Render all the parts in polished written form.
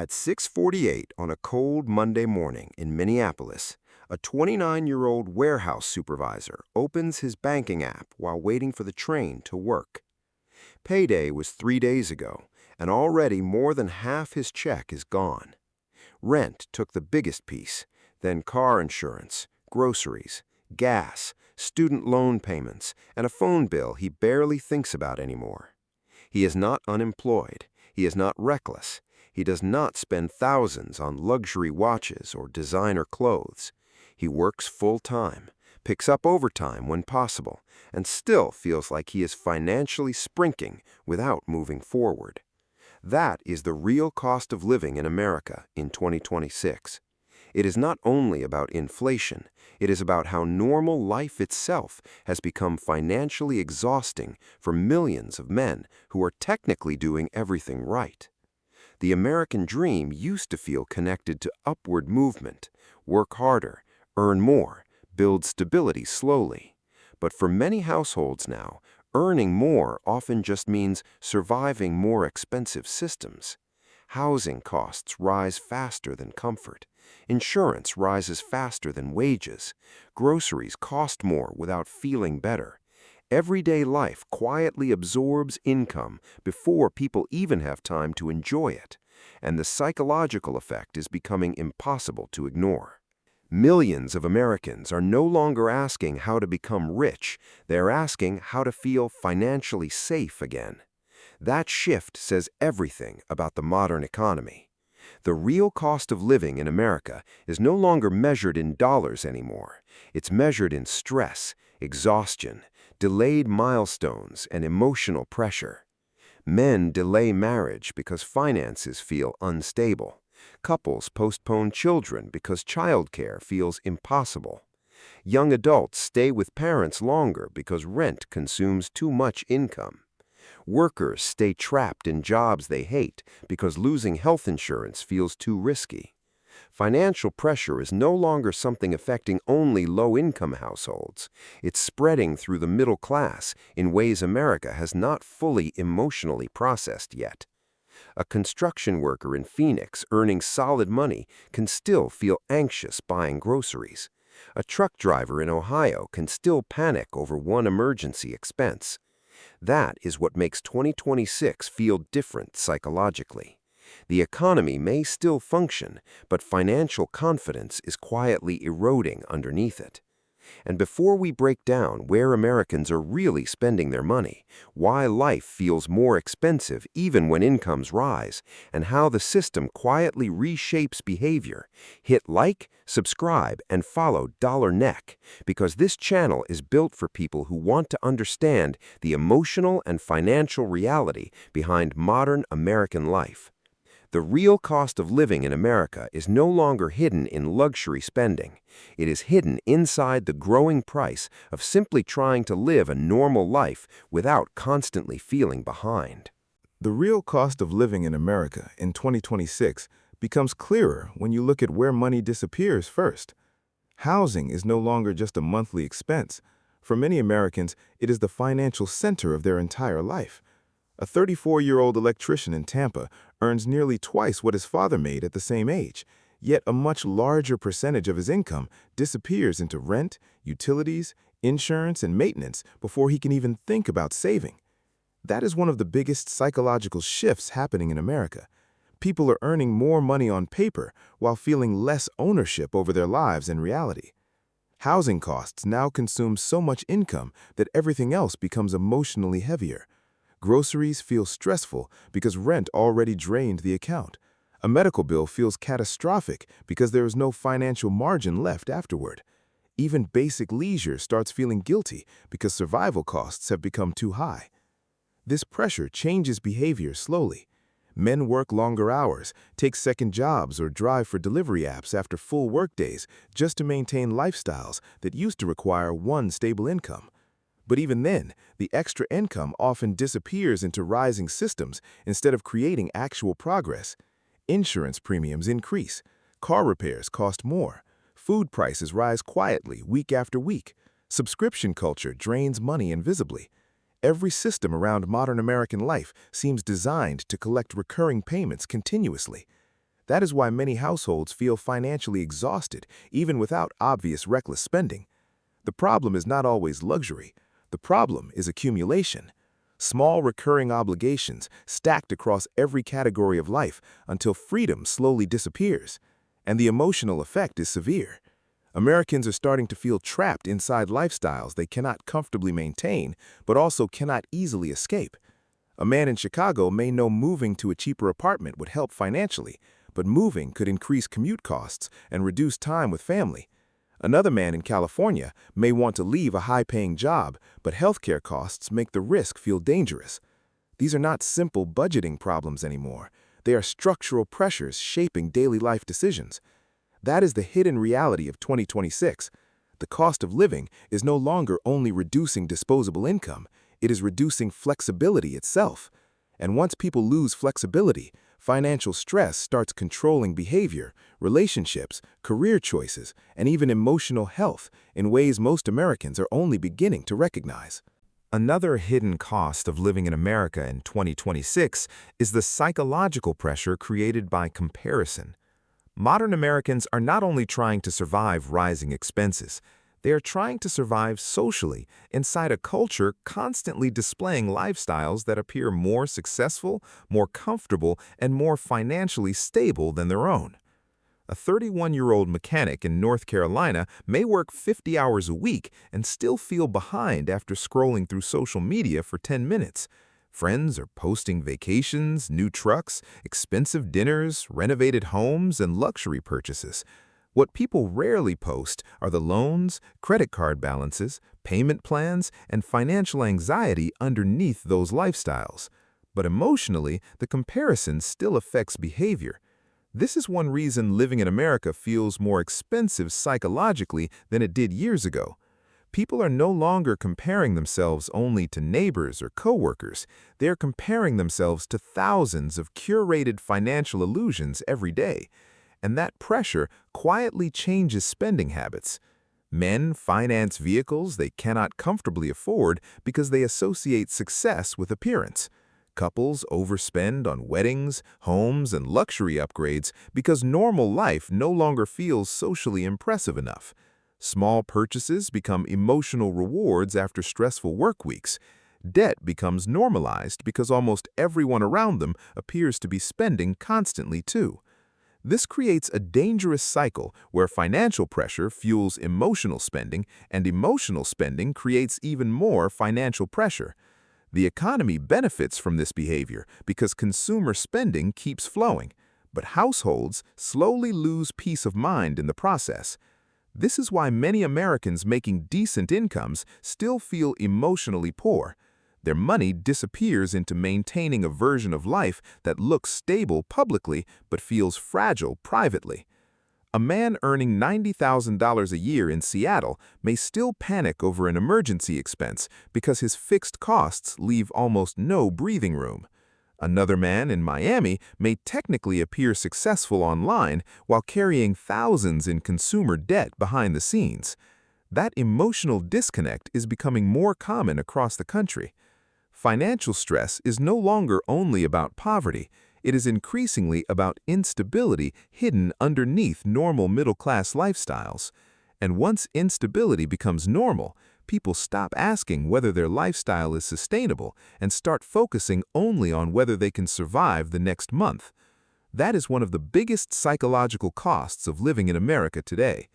At 6:48 on a cold Monday morning in Minneapolis, a 29-year-old warehouse supervisor opens his banking app while waiting for the train to work. Payday was 3 days ago, and already more than half his check is gone. Rent took the biggest piece, then car insurance, groceries, gas, student loan payments, and a phone bill he barely thinks about anymore. He is not unemployed. He is not reckless. He does not spend thousands on luxury watches or designer clothes. He works full-time, picks up overtime when possible, and still feels like he is financially sprinting without moving forward. That is the real cost of living in America in 2026. It is not only about inflation, it is about how normal life itself has become financially exhausting for millions of men who are technically doing everything right. The American dream used to feel connected to upward movement, work harder, earn more, build stability slowly. But for many households now, earning more often just means surviving more expensive systems. Housing costs rise faster than comfort. Insurance rises faster than wages. Groceries cost more without feeling better. Everyday life quietly absorbs income before people even have time to enjoy it, and the psychological effect is becoming impossible to ignore. Millions of Americans are no longer asking how to become rich, they're asking how to feel financially safe again. That shift says everything about the modern economy. The real cost of living in America is no longer measured in dollars anymore. It's measured in stress, exhaustion, delayed milestones, and emotional pressure. Men delay marriage because finances feel unstable. Couples postpone children because childcare feels impossible. Young adults stay with parents longer because rent consumes too much income. Workers stay trapped in jobs they hate because losing health insurance feels too risky. Financial pressure is no longer something affecting only low-income households. It's spreading through the middle class in ways America has not fully emotionally processed yet. A construction worker in Phoenix earning solid money can still feel anxious buying groceries. A truck driver in Ohio can still panic over one emergency expense. That is what makes 2026 feel different psychologically. The economy may still function, but financial confidence is quietly eroding underneath it. And before we break down where Americans are really spending their money, why life feels more expensive even when incomes rise, and how the system quietly reshapes behavior, hit like, subscribe, and follow $Neck, because this channel is built for people who want to understand the emotional and financial reality behind modern American life. The real cost of living in America is no longer hidden in luxury spending. It is hidden inside the growing price of simply trying to live a normal life without constantly feeling behind. The real cost of living in America in 2026 becomes clearer when you look at where money disappears first. Housing is no longer just a monthly expense. For many Americans, it is the financial center of their entire life. A 34-year-old electrician in Tampa earns nearly twice what his father made at the same age, yet a much larger percentage of his income disappears into rent, utilities, insurance, and maintenance before he can even think about saving. That is one of the biggest psychological shifts happening in America. People are earning more money on paper while feeling less ownership over their lives in reality. Housing costs now consume so much income that everything else becomes emotionally heavier. Groceries feel stressful because rent already drained the account. A medical bill feels catastrophic because there is no financial margin left afterward. Even basic leisure starts feeling guilty because survival costs have become too high. This pressure changes behavior slowly. Men work longer hours, take second jobs, or drive for delivery apps after full workdays just to maintain lifestyles that used to require one stable income. But even then, the extra income often disappears into rising systems instead of creating actual progress. Insurance premiums increase, car repairs cost more, food prices rise quietly week after week, subscription culture drains money invisibly. Every system around modern American life seems designed to collect recurring payments continuously. That is why many households feel financially exhausted, even without obvious reckless spending. The problem is not always luxury. The problem is accumulation. Small recurring obligations stacked across every category of life until freedom slowly disappears. And the emotional effect is severe. Americans are starting to feel trapped inside lifestyles they cannot comfortably maintain, but also cannot easily escape. A man in Chicago may know moving to a cheaper apartment would help financially, but moving could increase commute costs and reduce time with family. Another man in California may want to leave a high-paying job, but healthcare costs make the risk feel dangerous. These are not simple budgeting problems anymore. They are structural pressures shaping daily life decisions. That is the hidden reality of 2026. The cost of living is no longer only reducing disposable income, it is reducing flexibility itself. And once people lose flexibility, financial stress starts controlling behavior, relationships, career choices, and even emotional health in ways most Americans are only beginning to recognize. Another hidden cost of living in America in 2026 is the psychological pressure created by comparison. Modern Americans are not only trying to survive rising expenses, they are trying to survive socially inside a culture constantly displaying lifestyles that appear more successful, more comfortable, and more financially stable than their own. A 31-year-old mechanic in North Carolina may work 50 hours a week and still feel behind after scrolling through social media for 10 minutes. Friends are posting vacations, new trucks, expensive dinners, renovated homes, and luxury purchases. What people rarely post are the loans, credit card balances, payment plans, and financial anxiety underneath those lifestyles. But emotionally, the comparison still affects behavior. This is one reason living in America feels more expensive psychologically than it did years ago. People are no longer comparing themselves only to neighbors or coworkers. They are comparing themselves to thousands of curated financial illusions every day. And that pressure quietly changes spending habits. Men finance vehicles they cannot comfortably afford because they associate success with appearance. Couples overspend on weddings, homes, and luxury upgrades because normal life no longer feels socially impressive enough. Small purchases become emotional rewards after stressful work weeks. Debt becomes normalized because almost everyone around them appears to be spending constantly too. This creates a dangerous cycle where financial pressure fuels emotional spending and emotional spending creates even more financial pressure. The economy benefits from this behavior because consumer spending keeps flowing, but households slowly lose peace of mind in the process. This is why many Americans making decent incomes still feel emotionally poor. Their money disappears into maintaining a version of life that looks stable publicly but feels fragile privately. A man earning $90,000 a year in Seattle may still panic over an emergency expense because his fixed costs leave almost no breathing room. Another man in Miami may technically appear successful online while carrying thousands in consumer debt behind the scenes. That emotional disconnect is becoming more common across the country. Financial stress is no longer only about poverty. It is increasingly about instability hidden underneath normal middle-class lifestyles. And once instability becomes normal, people stop asking whether their lifestyle is sustainable and start focusing only on whether they can survive the next month. That is one of the biggest psychological costs of living in America today.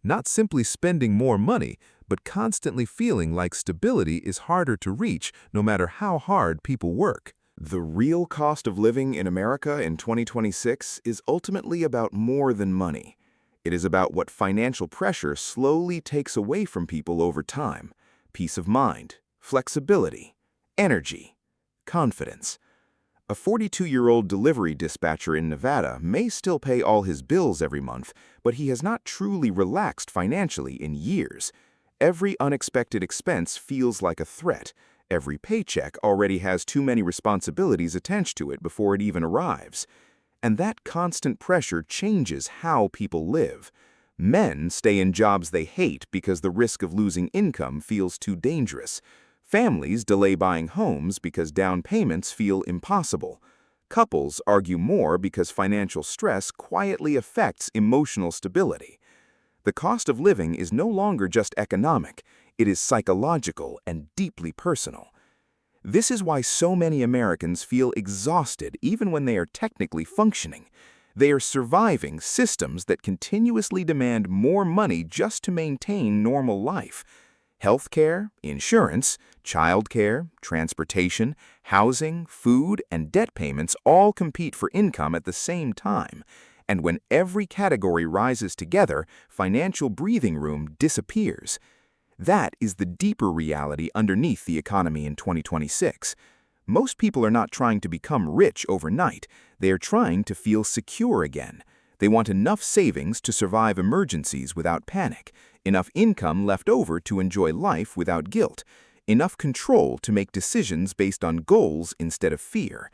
Not simply spending more money, but constantly feeling like stability is harder to reach no matter how hard people work. The real cost of living in America in 2026 is ultimately about more than money. It is about what financial pressure slowly takes away from people over time: peace of mind, flexibility, energy, confidence. A 42-year-old delivery dispatcher in Nevada may still pay all his bills every month, but he has not truly relaxed financially in years. Every unexpected expense feels like a threat. Every paycheck already has too many responsibilities attached to it before it even arrives. And that constant pressure changes how people live. Men stay in jobs they hate because the risk of losing income feels too dangerous. Families delay buying homes because down payments feel impossible. Couples argue more because financial stress quietly affects emotional stability. The cost of living is no longer just economic, it is psychological and deeply personal. This is why so many Americans feel exhausted even when they are technically functioning. They are surviving systems that continuously demand more money just to maintain normal life. Healthcare, insurance, childcare, transportation, housing, food, and debt payments all compete for income at the same time. And when every category rises together, financial breathing room disappears. That is the deeper reality underneath the economy in 2026. Most people are not trying to become rich overnight. They are trying to feel secure again. They want enough savings to survive emergencies without panic, enough income left over to enjoy life without guilt, enough control to make decisions based on goals instead of fear.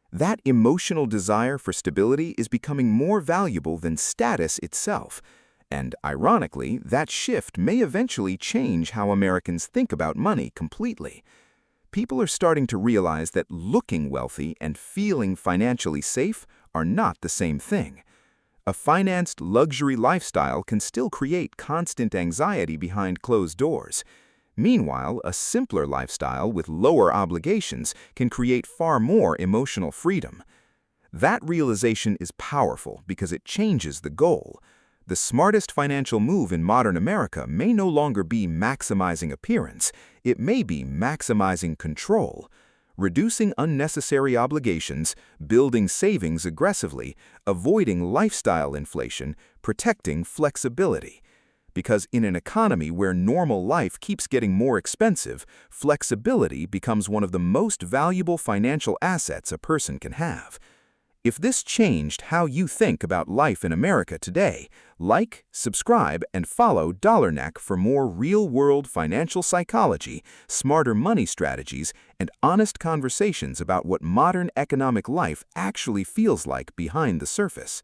That emotional desire for stability is becoming more valuable than status itself. And ironically, that shift may eventually change how Americans think about money completely. People are starting to realize that looking wealthy and feeling financially safe are not the same thing. A financed luxury lifestyle can still create constant anxiety behind closed doors. Meanwhile, a simpler lifestyle with lower obligations can create far more emotional freedom. That realization is powerful because it changes the goal. The smartest financial move in modern America may no longer be maximizing appearance, it may be maximizing control. Reducing unnecessary obligations, building savings aggressively, avoiding lifestyle inflation, protecting flexibility. Because in an economy where normal life keeps getting more expensive, flexibility becomes one of the most valuable financial assets a person can have. If this changed how you think about life in America today, like, subscribe, and follow DollarNeck for more real-world financial psychology, smarter money strategies, and honest conversations about what modern economic life actually feels like behind the surface.